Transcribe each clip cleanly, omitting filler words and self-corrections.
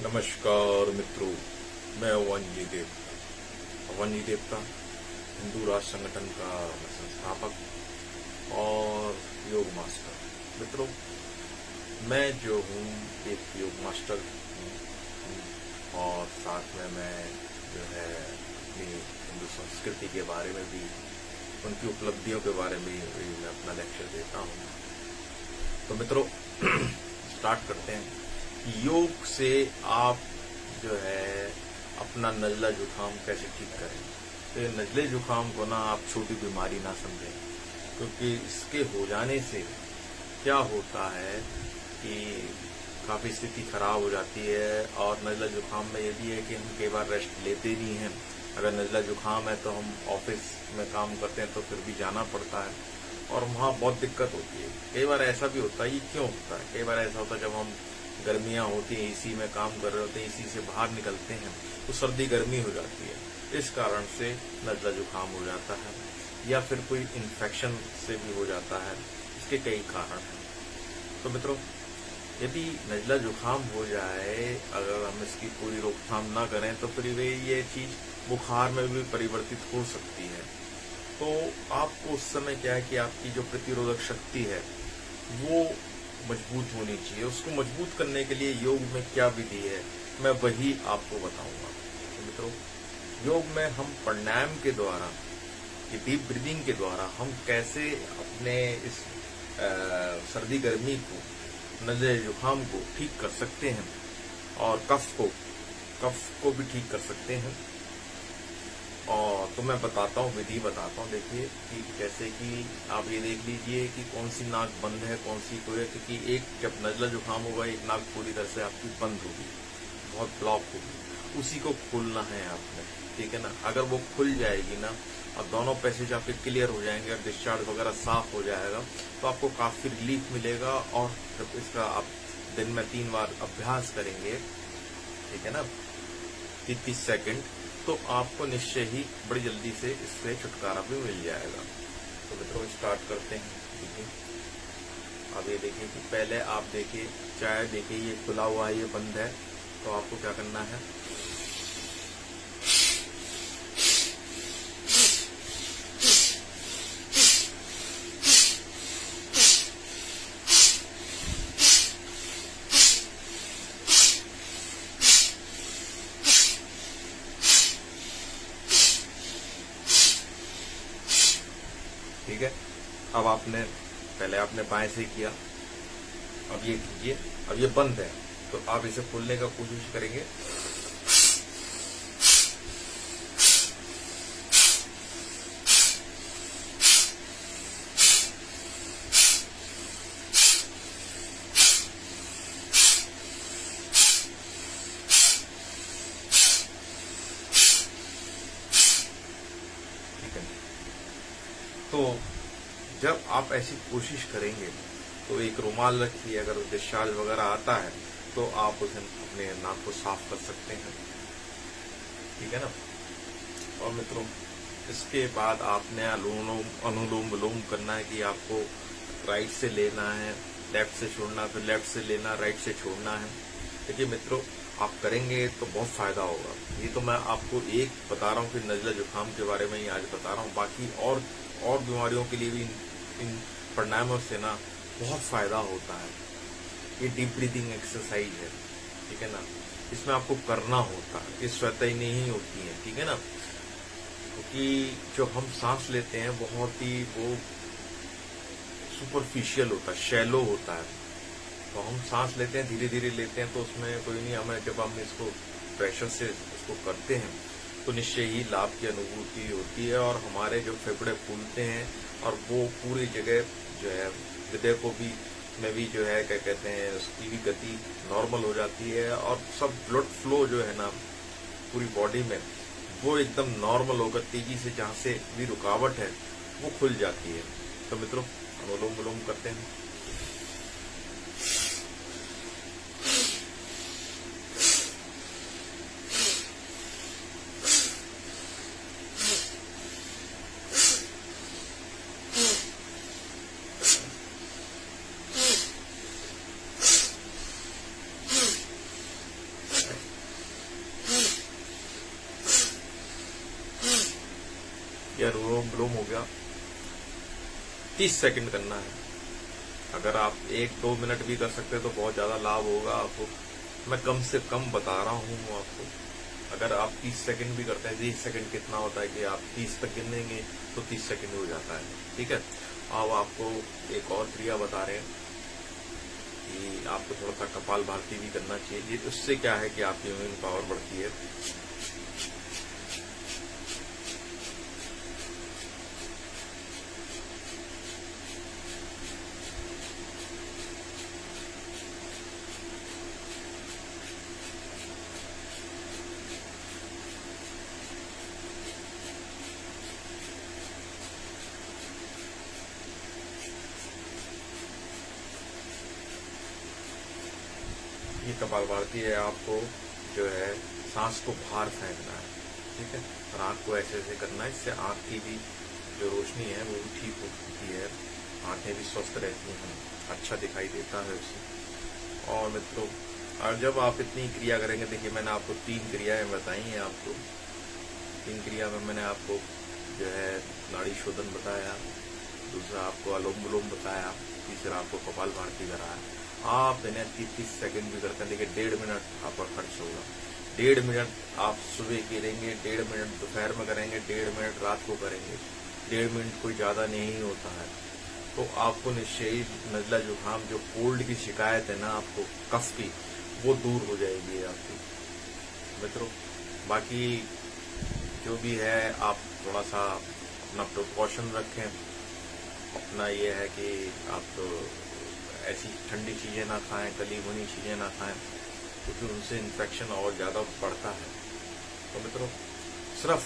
नमस्कार मित्रों, मैं अवनी देवता हिंदू राष्ट्र संगठन का मैं संस्थापक और योग मास्टर। मित्रों, मैं जो हूँ एक योग मास्टर हूँ और साथ में मैं जो है अपनी हिंदू संस्कृति के बारे में भी, उनकी उपलब्धियों के बारे में भी मैं अपना लेक्चर देता हूँ। तो मित्रों स्टार्ट करते हैं। योग से आप जो है अपना नज़ला जुकाम कैसे ठीक करें। तो ये नज़ले जुकाम को ना आप छोटी बीमारी ना समझें, क्योंकि इसके हो जाने से क्या होता है कि काफ़ी स्थिति खराब हो जाती है। और नज़ला जुकाम में ये भी है कि हम कई बार रेस्ट लेते नहीं हैं। अगर नज़ला जुकाम है तो हम ऑफिस में काम करते हैं तो फिर भी जाना पड़ता है और वहाँ बहुत दिक्कत होती है। कई बार ऐसा भी होता है, ये क्यों होता है, कई बार ऐसा होता है जब हम गर्मियाँ होती हैं, एसी में काम कर रहे होते हैं, एसी से बाहर निकलते हैं तो सर्दी गर्मी हो जाती है। इस कारण से नज़ला जुकाम हो जाता है या फिर कोई इन्फेक्शन से भी हो जाता है। इसके कई कारण हैं। तो मित्रों, यदि नज़ला जुकाम हो जाए, अगर हम इसकी पूरी रोकथाम ना करें तो फिर ये चीज़ बुखार में भी परिवर्तित हो सकती है। तो आपको उस समय क्या है कि आपकी जो प्रतिरोधक शक्ति है वो मजबूत होनी चाहिए। उसको मजबूत करने के लिए योग में क्या विधि है, मैं वही आपको बताऊंगा। तो मित्रों, योग में हम प्राणायाम के द्वारा, ये डीप ब्रीदिंग के द्वारा हम कैसे अपने इस सर्दी गर्मी को, नज़ले जुकाम को ठीक कर सकते हैं और कफ को भी ठीक कर सकते हैं। और तो मैं बताता हूँ, विधि बताता हूँ। देखिए कि जैसे कि आप ये देख लीजिए कि कौन सी नाक बंद है, कौन सी खुली है। क्योंकि एक जब नज़ला जुकाम होगा, एक नाक पूरी तरह से आपकी बंद होगी, बहुत ब्लॉक होगी, उसी को खोलना है आपने, ठीक है ना। अगर वो खुल जाएगी ना और दोनों पैसेज आपके क्लियर हो जाएंगे और डिस्चार्ज वगैरह साफ हो जाएगा तो आपको काफ़ी रिलीफ मिलेगा। और जब इसका आप दिन में 3 बार अभ्यास करेंगे, ठीक है ना, 30 सेकेंड, तो आपको निश्चय ही बड़ी जल्दी से इससे छुटकारा भी मिल जाएगा। तो मित्रों स्टार्ट करते हैं। देखिए, अब ये देखिए कि पहले आप देखिए, चाहे देखिए ये खुला हुआ है, ये बंद है, तो आपको क्या करना है, ठीक है। अब पहले आपने बाएं से किया, अब ये कीजिए, अब ये बंद है तो आप इसे खोलने का कोशिश करेंगे। ठीक है। तो जब आप ऐसी कोशिश करेंगे तो एक रुमाल रखिए, अगर डिस्चार्ज वगैरह आता है तो आप उसे अपने नाक को साफ कर सकते हैं, ठीक है ना। और मित्रों, इसके बाद आपने अनुलोम विलोम करना है कि आपको राइट से लेना है, लेफ्ट से छोड़ना, फिर लेफ्ट से लेना, राइट से छोड़ना है। देखिए मित्रों, आप करेंगे तो बहुत फायदा होगा। ये तो मैं आपको एक बता रहा हूँ कि नज़ला जुकाम के बारे में ही आज बता रहा हूँ। बाकी और बीमारियों के लिए भी इन प्राणायामों से ना बहुत फायदा होता है। ये डीप ब्रीदिंग एक्सरसाइज है, ठीक है ना। इसमें आपको करना होता है, ये स्वतः ही नहीं होती है, ठीक है ना। क्योंकि जो हम सांस लेते हैं बहुत ही वो सुपरफिशियल होता है, शैलो होता है। तो हम सांस लेते हैं, धीरे धीरे लेते हैं, तो उसमें कोई नहीं, हमें जब हम इसको प्रेशर से इसको करते हैं तो निश्चय ही लाभ की अनुभूति होती है और हमारे जो फेफड़े फूलते हैं और वो पूरी जगह जो है हृदय को भी में भी जो है क्या कहते हैं, उसकी भी गति नॉर्मल हो जाती है और सब ब्लड फ्लो जो है ना पूरी बॉडी में वो एकदम नॉर्मल होकर तेजी से, जहाँ से भी रुकावट है वो खुल जाती है। तो मित्रों, अनुलोम विलोम करते हैं। ये अनुलोम विलोम हो गया, 30 सेकंड करना है। अगर आप 1-2 मिनट भी कर सकते हैं तो बहुत ज्यादा लाभ होगा आपको। मैं कम से कम बता रहा हूँ आपको। अगर आप 30 सेकंड भी करते हैं, 30 सेकंड कितना होता है कि आप 30 तक गिनेंगे तो 30 सेकंड हो जाता है, ठीक है। अब आपको एक और क्रिया बता रहे हैं कि आपको थोड़ा सा कपालभाति भी करना चाहिए। उससे क्या है कि आपकी इम्यून पावर बढ़ती है। ये कपालभाति है, आपको जो है सांस को बाहर फेंकना है, ठीक है। और आंख को ऐसे ऐसे करना है, इससे आंख की भी जो रोशनी है वो भी ठीक होती है, आंखें भी स्वस्थ रहती हैं, अच्छा दिखाई देता है उससे। और मित्रों, और जब आप इतनी क्रिया करेंगे, देखिए मैंने आपको 3 क्रियाएं बताई हैं। आपको 3 क्रिया में मैंने आपको जो है नाड़ी शोधन बताया, दूसरा आपको अनुलोम विलोम बताया, तीसरा आपको कपालभाति कराया। आप इन्हें 30 सेकंड भी करते हैं, देखिए 1.5 मिनट आपका खर्च होगा। 1.5 मिनट आप सुबह करेंगे, 1.5 मिनट दोपहर में करेंगे, 1.5 मिनट रात को करेंगे। 1.5 मिनट कोई ज्यादा नहीं होता है। तो आपको निश्चय ही नजला जुकाम, जो कोल्ड की शिकायत है ना आपको, कफ की, वो दूर हो जाएगी आपकी मित्रों। बाकी जो भी है आप थोड़ा सा अपना प्रिकॉशन रखें। अपना ये है कि आप ऐसी ठंडी चीजें ना खाएं, तली भुनी चीजें ना खाएं, क्योंकि उनसे इन्फेक्शन और ज्यादा बढ़ता है। तो मित्रों, सिर्फ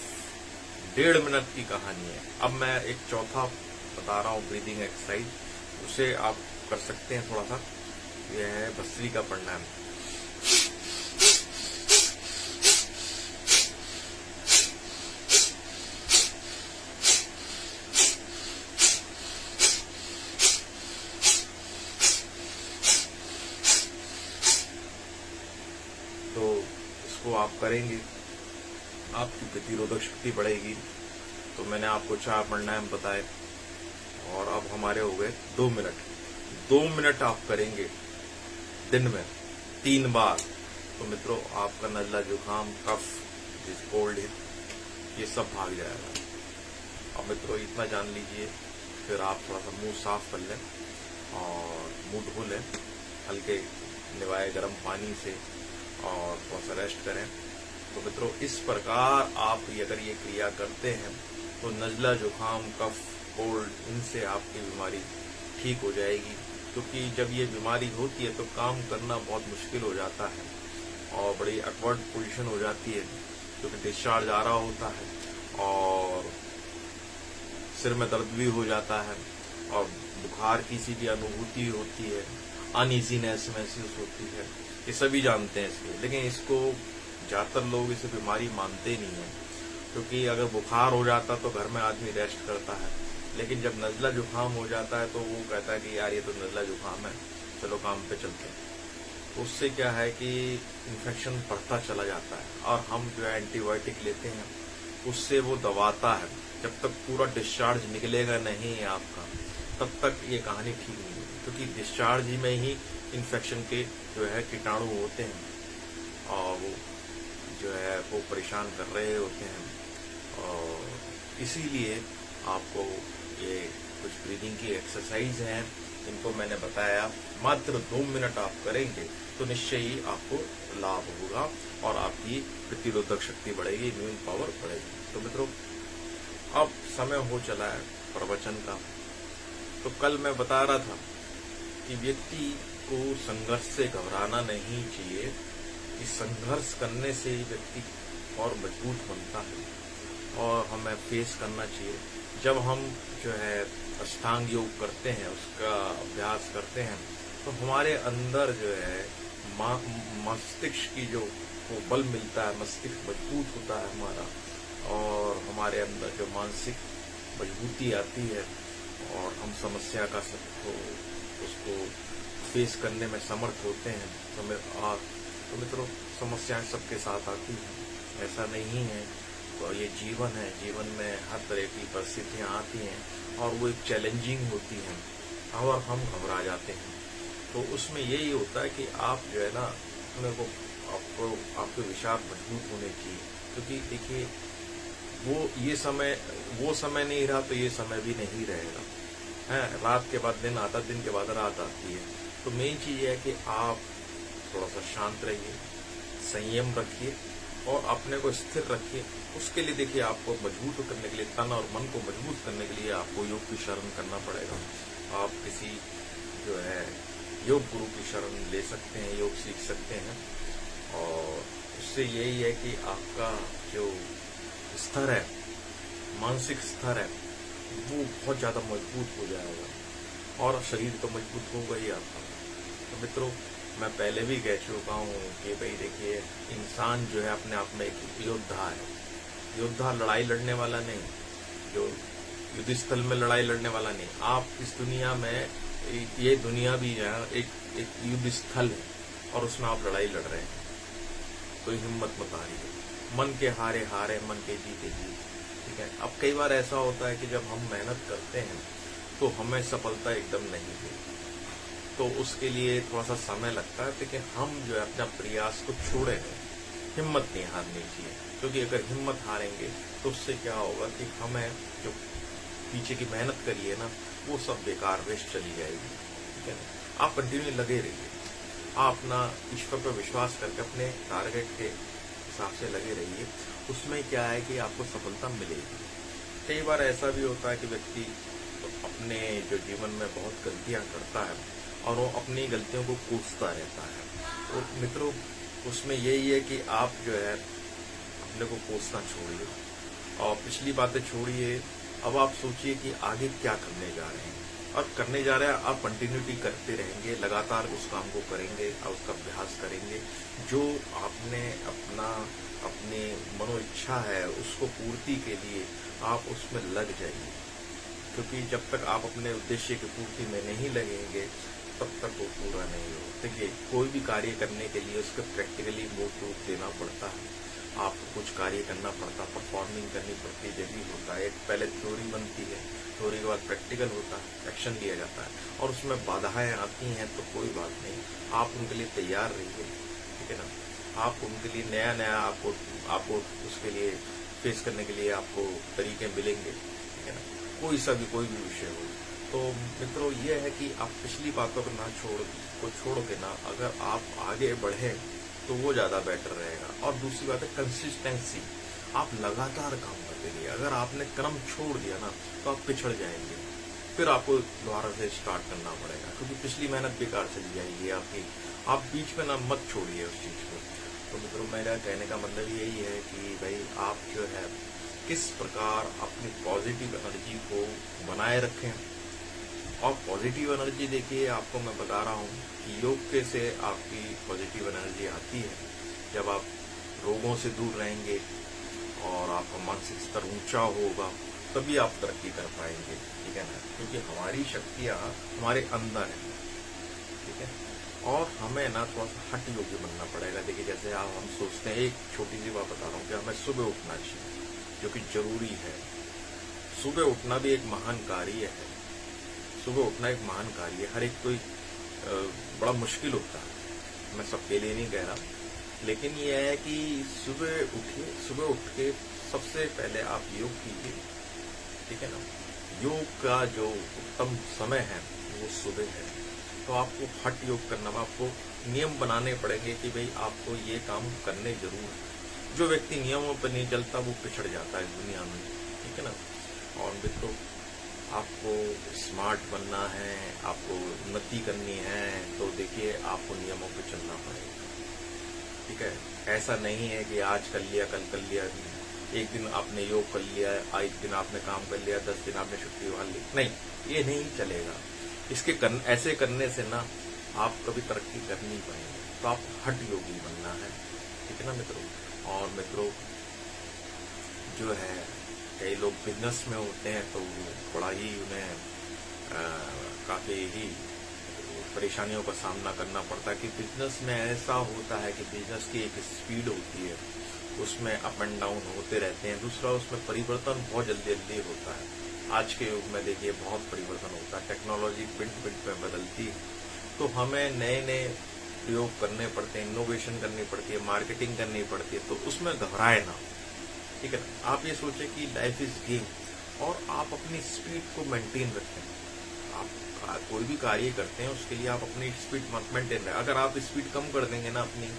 1.5 मिनट की कहानी है। अब मैं एक चौथा बता रहा हूँ ब्रीदिंग एक्सरसाइज, उसे आप कर सकते हैं थोड़ा सा। यह है भस्त्रिका प्राणायाम। तो इसको आप करेंगे, आपकी प्रतिरोधक शक्ति बढ़ेगी। तो मैंने आपको 4 प्राणायाम बताए, और अब हमारे हो गए 2 मिनट। 2 मिनट आप करेंगे दिन में 3 बार, तो मित्रों आपका नजला जुकाम, कफ, कोल्ड, ये सब भाग जाएगा। अब मित्रों इतना जान लीजिए, फिर आप थोड़ा सा मुंह साफ कर लें और मुंह धो लें हल्के निवाए गर्म पानी से, और थोड़ा सा रेस्ट करें। तो मित्रों इस प्रकार आप अगर ये क्रिया करते हैं तो नजला जुकाम, कफ, कोल्ड, इनसे आपकी बीमारी ठीक हो जाएगी। क्योंकि जब ये बीमारी होती है तो काम करना बहुत मुश्किल हो जाता है और बड़ी अकवर्ड पोजीशन हो जाती है, क्योंकि डिस्चार्ज आ रहा होता है और सिर में दर्द भी हो जाता है और बुखार की सी भी अनुभूति होती है, अनईजीनेस महसूस होती है। ये सभी जानते हैं इसके, लेकिन इसको ज्यादातर लोग इसे बीमारी मानते नहीं है। क्योंकि अगर बुखार हो जाता तो घर में आदमी रेस्ट करता है, लेकिन जब नजला जुकाम हो जाता है तो वो कहता है कि यार ये तो नजला जुकाम है, चलो काम पे चलते हैं। तो उससे क्या है कि इन्फेक्शन बढ़ता चला जाता है, और हम जो है एंटीबायोटिक लेते हैं, उससे वो दबाता है। जब तक पूरा डिस्चार्ज निकलेगा नहीं है आपका, तब तक ये कहानी ठीक नहीं होगी। क्योंकि डिस्चार्ज ही में ही इन्फेक्शन के जो है कीटाणु होते हैं, और वो जो है वो परेशान कर रहे होते हैं। और इसीलिए आपको ये कुछ ब्रीदिंग की एक्सरसाइज हैं, इनको मैंने बताया। मात्र 2 मिनट आप करेंगे तो निश्चय ही आपको लाभ होगा और आपकी प्रतिरोधक शक्ति बढ़ेगी, इम्यून पावर बढ़ेगी। तो मित्रों अब समय हो चला है प्रवचन का। तो कल मैं बता रहा था कि व्यक्ति को संघर्ष से घबराना नहीं चाहिए, कि संघर्ष करने से ही व्यक्ति और मजबूत बनता है और हमें फेस करना चाहिए। जब हम जो है अष्टांग योग करते हैं, उसका अभ्यास करते हैं, तो हमारे अंदर जो है मस्तिष्क की जो वो बल मिलता है, मस्तिष्क मजबूत होता है हमारा, और हमारे अंदर जो मानसिक मजबूती आती है और हम समस्या का उसको फेस करने में समर्थ होते हैं। तो मित्रों समस्याएं सबके साथ आती हैं, ऐसा नहीं है ये जीवन है, जीवन में हर तरह की परिस्थितियां आती हैं और वो एक चैलेंजिंग होती हैं और हम घबरा जाते हैं। तो उसमें यही होता है कि आप जो है ना अपने को आपको आपके विचार मजबूत होने चाहिए, क्योंकि देखिए वो समय नहीं रहा तो ये समय भी नहीं रहेगा है। रात के बाद दिन आता, दिन के बाद रात आती है। तो मेन चीज ये है कि आप थोड़ा सा शांत रहिए, संयम रखिए और अपने को स्थिर रखिए। उसके लिए देखिए आपको मजबूत करने के लिए, तन और मन को मजबूत करने के लिए आपको योग की शरण करना पड़ेगा। आप किसी जो है योग गुरु की शरण ले सकते हैं, योग सीख सकते हैं और उससे यही है कि आपका जो स्तर है, मानसिक स्तर है, वो बहुत ज्यादा मजबूत हो जाएगा और शरीर तो मजबूत होगा ही आपका। तो मित्रों, मैं पहले भी कह चुका हूँ कि भाई देखिए, इंसान जो है अपने आप में एक योद्धा है। योद्धा लड़ाई लड़ने वाला नहीं, जो युद्ध स्थल में लड़ाई लड़ने वाला नहीं। आप इस दुनिया में, ये दुनिया भी है एक युद्ध स्थल है और उसमें आप लड़ाई लड़ रहे हैं। कोई हिम्मत मत हारिए, मन के हारे हारे, मन के जीते जीते। ठीक है। अब कई बार ऐसा होता है कि जब हम मेहनत करते हैं तो हमें सफलता एकदम नहीं मिलती, तो उसके लिए थोड़ा सा समय लगता है, लेकिन हम जो है अपना प्रयास को छोड़े नहीं, हिम्मत नहीं हारनी चाहिए। क्योंकि अगर हिम्मत हारेंगे तो उससे क्या होगा कि हमें जो पीछे की मेहनत करी है ना, वो सब बेकार वेस्ट चली जाएगी। ठीक है ना। आप कंटिन्यू लगे रहिए, आप अपना ईश्वर पर विश्वास करके अपने टारगेट के हिसाब से लगे रहिए। उसमें क्या है कि आपको सफलता मिलेगी। कई बार ऐसा भी होता है कि व्यक्ति अपने जो जीवन में बहुत गलतियां करता है और वो अपनी गलतियों को कोसता रहता है। तो मित्रों, उसमें यही है कि आप जो है अपने को कोसना छोड़िए और पिछली बातें छोड़िए। अब आप सोचिए कि आगे क्या करने जा रहे हैं और करने जा रहे हैं। आप कंटिन्यूटी करते रहेंगे, लगातार उस काम को करेंगे और उसका अभ्यास करेंगे। जो आपने अपनी मनो इच्छा है उसको पूर्ति के लिए आप उसमें लग जाइए, क्योंकि जब तक आप अपने उद्देश्य की पूर्ति में नहीं लगेंगे तब तक वो पूरा नहीं हो। देखिए, कोई भी कार्य करने के लिए उसको प्रैक्टिकली मूर्त रूप देना पड़ता है। आपको कुछ कार्य करना पड़ता, परफॉर्मिंग करनी पड़ती, जब भी होता है। पहले थ्योरी बनती है, थ्योरी के बाद प्रैक्टिकल होता है, एक्शन लिया जाता है और उसमें बाधाएं आती हैं तो कोई बात नहीं, आप उनके लिए तैयार रहिए। ठीक है ना। आप उनके लिए नया आपको उसके लिए फेस करने के लिए आपको तरीके मिलेंगे। ठीक है ना। कोई भी विषय हो। तो मित्रों, ये है कि आप पिछली बातों को छोड़ के ना, अगर आप आगे बढ़े तो वो ज्यादा बेटर रहेगा। और दूसरी बात है कंसिस्टेंसी। आप लगातार काम करते रहिए। अगर आपने क्रम छोड़ दिया ना तो आप पिछड़ जाएंगे, फिर आपको दोबारा से स्टार्ट करना पड़ेगा, क्योंकि पिछली मेहनत बेकार चली जाएगी आपकी। आप बीच में ना मत छोड़िए उस चीज को। तो मित्रों, मेरा कहने का मतलब यही है कि भाई आप जो है किस प्रकार अपनी पॉजिटिव एनर्जी को बनाए रखें। और पॉजिटिव एनर्जी, देखिए आपको मैं बता रहा हूँ कि योग के से आपकी पॉजिटिव एनर्जी आती है जब आप रोगों से दूर रहेंगे और आपका मानसिक स्तर ऊंचा होगा, तभी आप तरक्की कर पाएंगे। ठीक है ना। क्योंकि हमारी शक्तियाँ हमारे अंदर है। ठीक है। और हमें ना थोड़ा सा हठ योग्य बनना पड़ेगा। देखिए, जैसे हम सोचते हैं, एक छोटी सी बात बता रहा हूँ कि हमें सुबह उठना चाहिए, जो कि जरूरी है। सुबह उठना भी एक महान कार्य है। सुबह उठना एक महान कार्य है। हर एक कोई बड़ा मुश्किल होता है, मैं सबके लिए नहीं कह रहा, लेकिन यह है कि सुबह उठिए, सुबह उठ के सबसे पहले आप योग कीजिए। ठीक है ना। योग का जो उत्तम समय है वो सुबह है। तो आपको हठ योग करना, आपको नियम बनाने पड़ेंगे कि भाई आपको ये काम करने जरूर है। जो व्यक्ति नियमों पर नहीं चलता वो पिछड़ जाता है दुनिया में। ठीक है ना। और मित्रों, आपको स्मार्ट बनना है, आपको उन्नति करनी है, तो देखिए आपको नियमों पे चलना पड़ेगा। ठीक है। ऐसा नहीं है कि आज कर लिया कल कर लिया, एक दिन आपने योग कर लिया, एक दिन आपने काम कर लिया, 10 दिन आपने छुट्टी उठा ली, नहीं, ये नहीं चलेगा। ऐसे करने से ना आप कभी तरक्की कर नहीं पाएंगे। तो आप हठ योगी बनना है। ठीक है ना मित्रों। और मित्रों, जो है कई लोग बिजनेस में होते हैं तो थोड़ा ही उन्हें काफी ही परेशानियों का सामना करना पड़ता है कि बिजनेस में ऐसा होता है कि बिजनेस की एक स्पीड होती है, उसमें अप एंड डाउन होते रहते हैं। दूसरा, उसमें परिवर्तन बहुत जल्दी जल्दी होता है। आज के युग में देखिए बहुत परिवर्तन होता है, टेक्नोलॉजी मिनट मिनट में बदलती है, तो हमें नए नए प्रयोग करने पड़ते हैं, इनोवेशन करनी पड़ती है, मार्केटिंग करनी पड़ती है। तो उसमें घबराए ना, ठीक है ना। आप ये सोचें कि लाइफ इज गेम और आप अपनी स्पीड को मेंटेन रखें। आप कोई भी कार्य करते हैं उसके लिए आप अपनी स्पीड मेंटेन रखें। अगर आप स्पीड कम कर देंगे ना अपनी,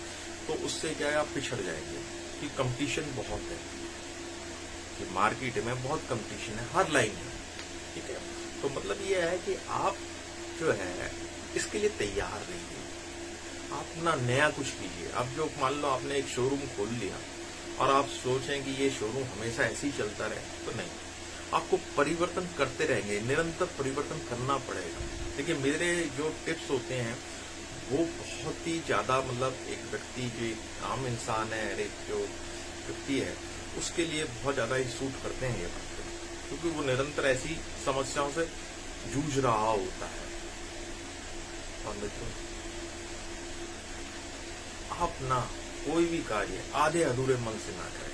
तो उससे क्या है, आप पिछड़ जाएंगे। कि कंपटीशन बहुत है, कि मार्केट में बहुत कंपटीशन है हर लाइन में, ठीक है। तो मतलब ये है कि आप जो है इसके लिए तैयार रहिए, आप ना नया कुछ कीजिए। अब जो मान लो आपने एक शोरूम खोल लिया और आप सोचें कि ये शोरूम हमेशा ऐसे ही चलता रहे, तो नहीं, आपको परिवर्तन करते रहेंगे, निरंतर परिवर्तन करना पड़ेगा। देखिए मेरे जो टिप्स होते हैं वो बहुत ही ज्यादा, मतलब एक व्यक्ति जो आम इंसान है, एक जो व्यक्ति है, उसके लिए बहुत ज्यादा ही सूट करते हैं ये बातें, क्योंकि वो निरंतर ऐसी समस्याओं से जूझ रहा होता है। और मित्रों, आप ना कोई भी कार्य आधे अधूरे मन से ना करें।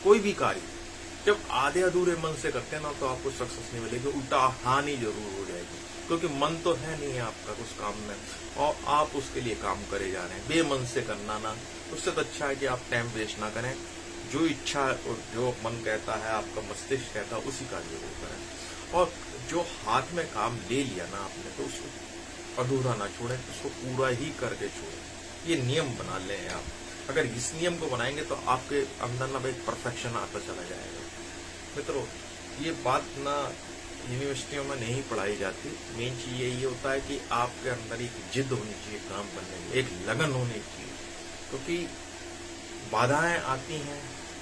कोई भी कार्य जब आधे अधूरे मन से करते हैं ना, तो आपको सक्सेस नहीं मिलेगी, उल्टा हानि जरूर हो जाएगी, क्योंकि मन तो है नहीं आपका उस काम में और आप उसके लिए काम करे जा रहे हैं। बेमन से करना ना, उससे तो अच्छा है कि आप टाइम वेस्ट ना करें। जो इच्छा और जो मन कहता है, आपका मस्तिष्क कहता है, उसी कार्य को करें। और जो हाथ में काम ले लिया ना आपने, तो उसको अधूरा ना छोड़ें, उसको पूरा ही करके छोड़ें। ये नियम बना लें आप। अगर इस नियम को बनाएंगे तो आपके अंदर ना एक परफेक्शन आता चला जाएगा। मित्रों, ये बात ना यूनिवर्सिटियों में नहीं पढ़ाई जाती। मेन चीज यही होता है कि आपके अंदर एक जिद होनी चाहिए काम करने में, एक लगन होनी चाहिए, क्योंकि बाधाएं आती हैं।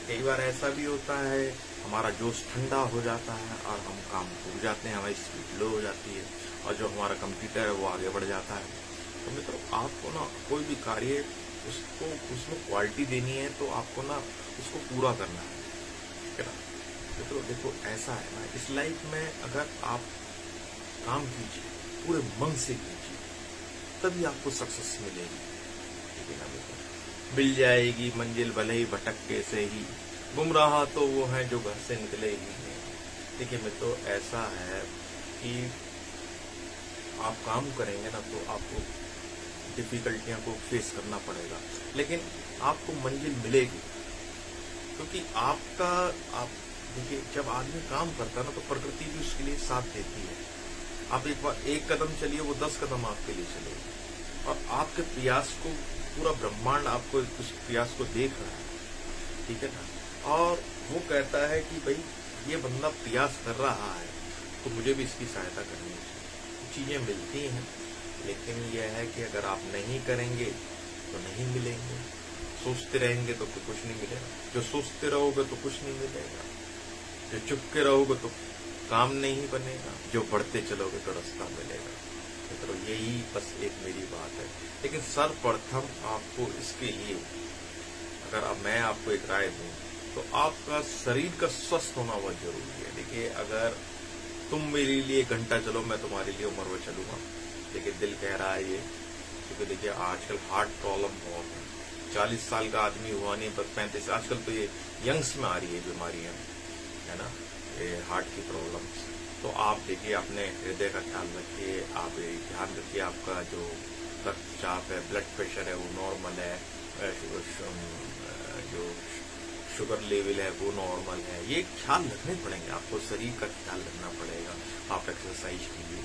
कई बार ऐसा भी होता है हमारा जोश ठंडा हो जाता है और हम काम भूल जाते हैं, हमारी स्पीड लो हो जाती है और जो हमारा कंप्यूटर है वो आगे बढ़ जाता है। तो मित्रों, आपको ना कोई भी कार्य उसको उसमें क्वालिटी देनी है, तो आपको ना उसको पूरा करना है, ठीक है ना। मित्रों देखो, ऐसा है ना, इस लाइफ में अगर आप काम कीजिए, पूरे मन से कीजिए, तभी आपको सक्सेस मिलेगी, ठीक है ना मित्रों। मिल जाएगी मंजिल भले ही भटके से ही, गुमराह तो वो है जो घर से निकले ही नहीं। देखिए मित्रों, ऐसा है कि आप काम करेंगे ना, तो आपको डिफिकल्टियों को फेस करना पड़ेगा, लेकिन आपको मंजिल मिलेगी, क्योंकि आप देखिए, जब आदमी काम करता है ना, तो प्रकृति भी उसके लिए साथ देती है। आप एक बार एक कदम चलिए, वो 10 कदम आपके लिए चलेगी, और आपके प्रयास को पूरा ब्रह्मांड आपको उस प्रयास को देख रहा है, ठीक है ना। और वो कहता है कि भाई ये बंदा प्रयास कर रहा है, तो मुझे भी इसकी सहायता करनी चाहिए। चीजें मिलती हैं, लेकिन यह है कि अगर आप नहीं करेंगे तो नहीं मिलेंगे, सोचते रहेंगे तो कुछ नहीं मिलेगा, जो सोचते रहोगे तो कुछ नहीं मिलेगा, जो चुप के रहोगे तो काम नहीं बनेगा, जो बढ़ते चलोगे तो रास्ता मिलेगा। तो यही बस एक मेरी बात है। लेकिन सर्वप्रथम आपको इसके लिए, अगर मैं आपको एक राय दूं, तो आपका शरीर का स्वस्थ होना बहुत जरूरी है। देखिए, अगर तुम मेरे लिए घंटा चलो, मैं तुम्हारे लिए उम्र में चलूंगा, लेकिन दिल कह रहा है ये, क्योंकि देखिए आजकल हार्ट प्रॉब्लम बहुत है। 40 साल का आदमी हुआ नहीं, बस 35, आजकल तो ये यंग्स में आ रही है बीमारियां, है ना, ये हार्ट की प्रॉब्लम। तो आप देखिए, अपने हृदय का ख्याल रखिए, आप ध्यान रखिए, आपका जो रक्तचाप है, ब्लड प्रेशर है वो नॉर्मल है, जो शुगर लेवल है वो नॉर्मल है। ये ख्याल रखने पड़ेंगे, आपको शरीर का ख्याल रखना पड़ेगा। आप एक्सरसाइज कीजिए,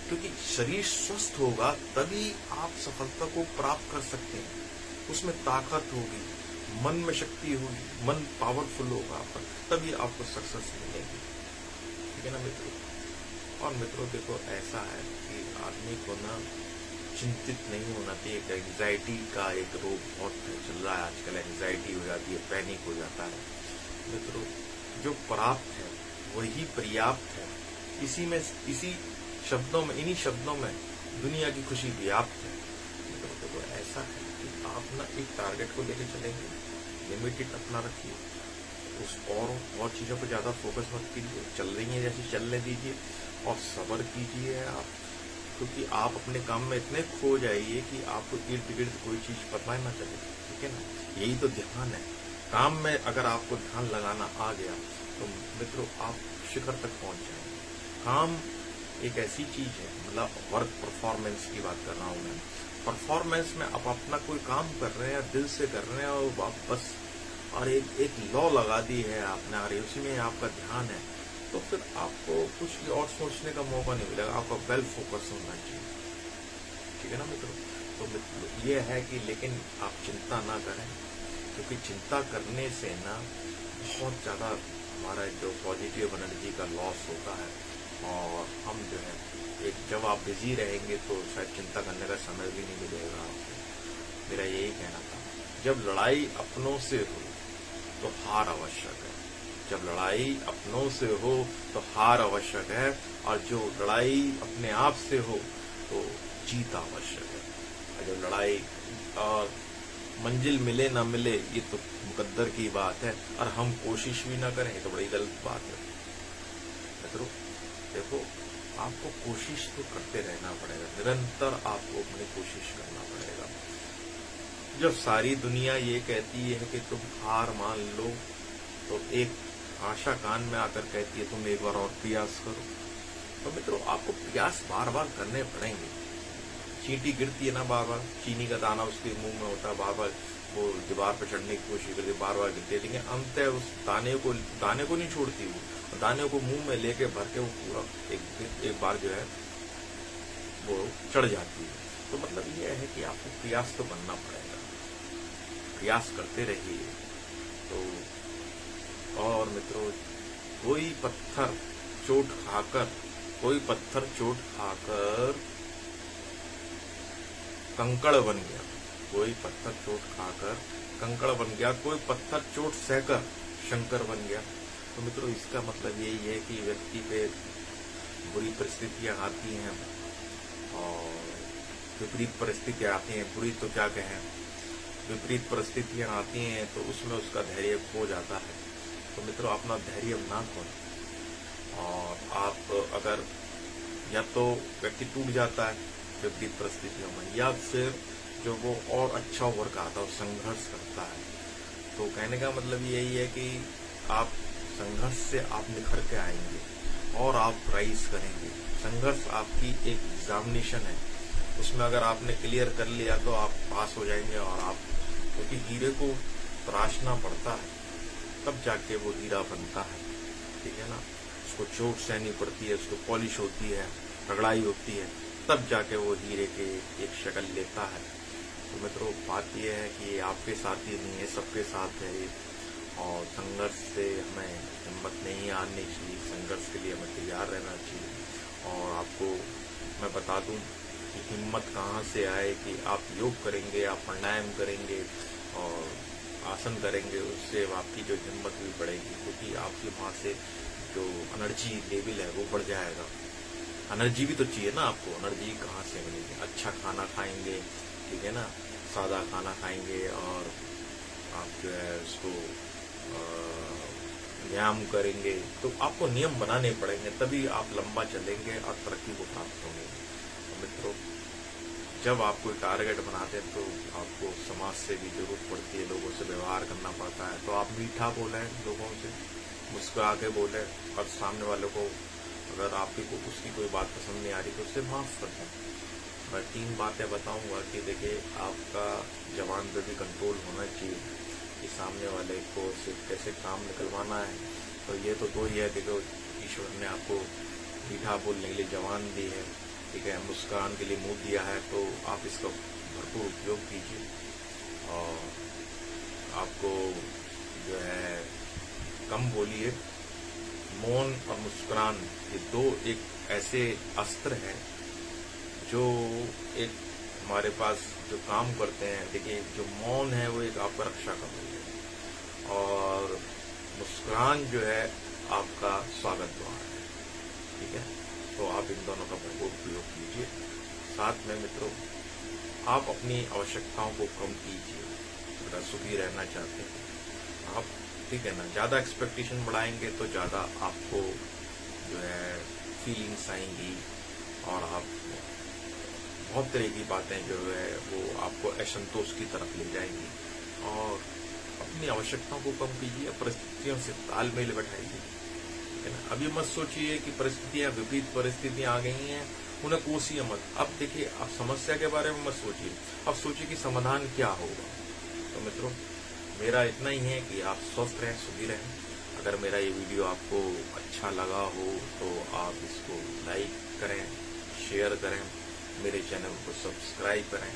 क्योंकि शरीर स्वस्थ होगा तभी आप सफलता को प्राप्त कर सकते हैं। उसमें ताकत होगी, मन में शक्ति होगी, मन पावरफुल होगा आपका, तभी आपको सक्सेस मिलेगी, ठीक है ना मित्रों। और मित्रों देखो, ऐसा है कि आदमी को ना चिंतित नहीं होना चाहिए। एंग्जाइटी का एक रोग बहुत चल रहा है आजकल, एंग्जाइटी हो जाती है, पैनिक हो जाता है। मित्रों, जो प्राप्त है वही पर्याप्त है। इसी शब्दों में, इन्हीं शब्दों में दुनिया की खुशी व्याप्त है। मित्रों देखो, ऐसा है कि आप ना एक टारगेट को लेकर चलेंगे, लिमिटेड अपना रखिए, उस और चीजों पर ज्यादा फोकस मत कीजिए, चल रही है जैसे चलने दीजिए, और सब्र कीजिए। आप क्योंकि आप अपने काम में इतने खो जाइए कि आपको इर्द गिर्द कोई चीज पता ही ना चले। ठीक है ना, यही तो ध्यान है। काम में अगर आपको ध्यान लगाना आ गया तो मित्रों आप शिखर तक पहुंच जाएंगे। काम एक ऐसी चीज है, मतलब वर्क परफॉर्मेंस की बात कर रहा हूं मैं। परफॉर्मेंस में आप अपना कोई काम कर रहे हैं, दिल से कर रहे हैं और आप बस और एक लॉ लगा दी है आपने और उसी में आपका ध्यान है, तो फिर आपको कुछ भी और सोचने का मौका नहीं मिलेगा। आपका वेल फोकस होना चाहिए। ठीक है ना मित्रों। तो ये है कि लेकिन आप चिंता ना करें, क्योंकि चिंता करने से ना बहुत ज्यादा हमारा जो पॉजिटिव एनर्जी का लॉस होता है और हम जो है जब आप बिजी रहेंगे तो शायद चिंता करने का समय भी नहीं मिलेगा आपको। मेरा यही कहना था, जब लड़ाई अपनों से हो तो हार आवश्यक है। जब लड़ाई अपनों से हो तो हार आवश्यक है, और जो लड़ाई अपने आप से हो तो जीत आवश्यक है। और जब लड़ाई और मंजिल मिले ना मिले ये तो मुकद्दर की बात है, और हम कोशिश भी ना करें तो बड़ी गलत बात है। मित्रों देखो, आपको कोशिश तो करते रहना पड़ेगा, निरंतर आपको अपनी कोशिश करना पड़ेगा। जब सारी दुनिया ये कहती है कि तुम हार मान लो, तो एक आशा कान में आकर कहती है तुम एक बार और प्रयास करो। तो मित्रों आपको प्रयास बार बार करने पड़ेंगे। चींटी गिरती है ना बार बार, चीनी का दाना उसके मुंह में होता है, बार बार वो दीवार पर चढ़ने की कोशिश करती है, बार बार गिरती है, लेकिन अंत उस दाने को नहीं छोड़ती। वो दाने को मुंह में लेके भर के वो पूरा एक बार जो है वो चढ़ जाती है। तो मतलब ये है कि आपको प्रयास तो करना पड़ेगा, प्रयास करते रहिए। तो और मित्रों, कोई पत्थर चोट खाकर कंकड़ बन गया, कोई पत्थर चोट खाकर कंकड़ बन गया, कोई पत्थर चोट सहकर शंकर बन गया। तो मित्रों इसका मतलब यही है कि व्यक्ति पे बुरी परिस्थितियां आती हैं और विपरीत परिस्थितियां आती हैं, बुरी तो क्या कहें, विपरीत परिस्थितियां आती हैं तो उसमें उसका धैर्य खो जाता है। तो मित्रों अपना धैर्य ना खोएं, और आप अगर या तो व्यक्ति टूट जाता है विपरीत परिस्थितियों में, या फिर जो वो और अच्छा उभर कर आता है, संघर्ष करता है। तो कहने का मतलब यही है कि आप संघर्ष से आप निखर के आएंगे और आप राइज करेंगे। संघर्ष आपकी एक एग्जामिनेशन है, उसमें अगर आपने क्लियर कर लिया तो आप पास हो जाएंगे। और आप क्योंकि हीरे को तराशना पड़ता है तब जाके वो हीरा बनता है। ठीक है ना, उसको चोट सहनी पड़ती है, उसको पॉलिश होती है, रगड़ाई होती है, तब जाके वो हीरे के एक शक्ल लेता है। तो मित्रों बात यह है कि आपके साथ ही नहीं है, सबके साथ है। और संघर्ष से हमें हिम्मत नहीं हारनी चाहिए, संघर्ष के लिए हमें तैयार रहना चाहिए। और आपको मैं बता दूं कि हिम्मत कहाँ से आए कि आप योग करेंगे, आप प्राणायाम करेंगे और आसन करेंगे, उससे आपकी जो हिम्मत भी बढ़ेगी, क्योंकि आपके वहाँ से जो एनर्जी लेवल है वो बढ़ जाएगा। एनर्जी भी तो चाहिए ना आपको, एनर्जी कहाँ से मिलेगी? अच्छा खाना खाएंगे, ठीक है ना, सादा खाना खाएंगे और आप जो है उसको व्यायाम करेंगे, तो आपको नियम बनाने पड़ेंगे, तभी आप लंबा चलेंगे और तरक्की को प्राप्त होंगे। तो मित्रों जब आप कोई टारगेट बनाते हैं तो आपको समाज से भी जरूरत पड़ती है, लोगों से व्यवहार करना पड़ता है। तो आप मीठा बोलें, लोगों से मुस्कुरा के बोलें, और सामने वालों को अगर आपकी को उसकी कोई बात पसंद नहीं आ रही तो उससे माफ कर दें। मैं 3 बातें बताऊंगा कि देखिए आपका जबान पे भी कंट्रोल होना चाहिए कि सामने वाले को सिर्फ कैसे काम निकलवाना है। तो ये तो 2 ही है, देखो ईश्वर ने आपको मीठा बोलने के लिए जबान दी है, ठीक है, मुस्कान के लिए मुंह दिया है, तो आप इसका भरपूर उपयोग कीजिए। और आपको जो है कम बोलिए। मौन और मुस्कुरान ये 2 एक ऐसे अस्त्र हैं जो एक हमारे पास जो काम करते हैं। देखिए जो मौन है वो एक आपका रक्षा कवच है, और मुस्कुरान जो है आपका स्वागत द्वार है। ठीक है, तो आप इन दोनों का भरपूर उपयोग कीजिए। साथ में मित्रों आप अपनी आवश्यकताओं को कम कीजिए। अगर सुखी रहना चाहते हैं आप, ठीक है ना, ज्यादा एक्सपेक्टेशन बढ़ाएंगे तो ज्यादा आपको जो है फीलिंग्स आएंगी और आप बहुत तरह की बातें जो है वो आपको असंतोष की तरफ ले जाएंगी और अपनी आवश्यकताओं को कम कीजिए, परिस्थितियों से तालमेल बैठाइए, है ना। अभी मत सोचिए कि परिस्थितियां, विपरीत परिस्थितियां आ गई हैं, उन्हें कोसिए मत। अब देखिए, अब समस्या के बारे में मत सोचिए, अब सोचिए कि समाधान क्या होगा। तो मित्रों, मेरा इतना ही है कि आप स्वस्थ रहें, सुखी रहें। अगर मेरा ये वीडियो आपको अच्छा लगा हो तो आप इसको लाइक करें, शेयर करें, मेरे चैनल को सब्सक्राइब करें